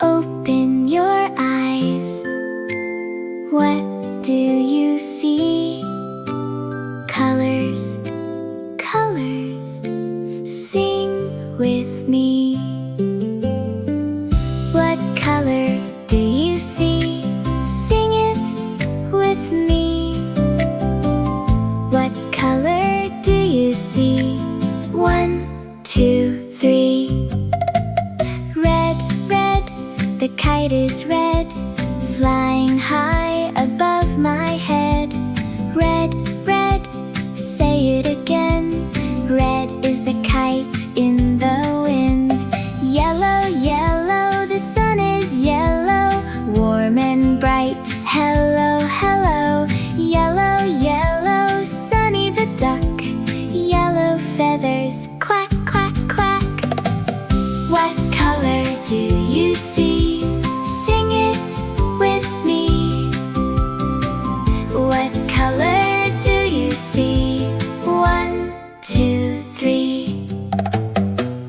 Open your eyes. What do you see? Colors, colors, sing with me. What color do you see? Sing it with me. What color do you see? 1, 2, 3. Red, red, the kite is red, flying high above my head. Red, red, say it again. Red is the kite in the wind. Yellow, yellow, the sun is yellow, warm and bright. Hello, hello. Yellow, yellow, Sunny the duck. Yellow feathers, quack, quack, quack. What color do you see? Sing it with me. What color do you see? 1, 2, 3.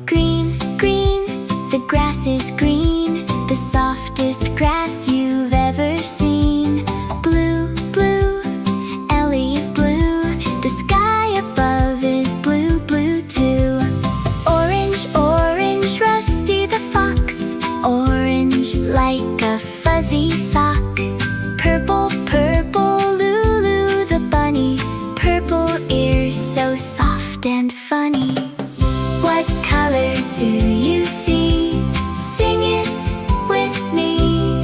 Green, green, the grass is green, the softest grass you've ever seen. Blue, blue, Ellie is blue, the sky above is blue, blue too. Orange, orange, Rusty the fox, orange like a fuzzy sock. Purple, purple, Lulu the bunny, purple ears so soft and funny. What color do you see? Sing it with me.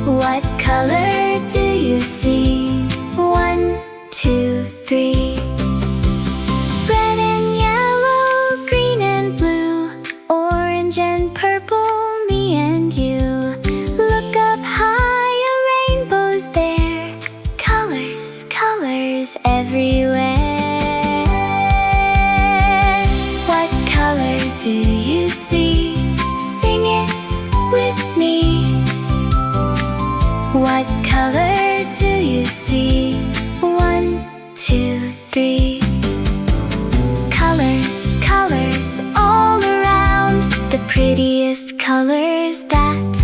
What color do you see? 1, 2, 3. Red and yellow, green and blue, orange and purple, me and you. Look up high, a rainbow's there. Colors, colors everywhere. What color do you see? Sing it with me. What color do you see? 1, 2, 3. Colors, colors all around, the prettiest colors that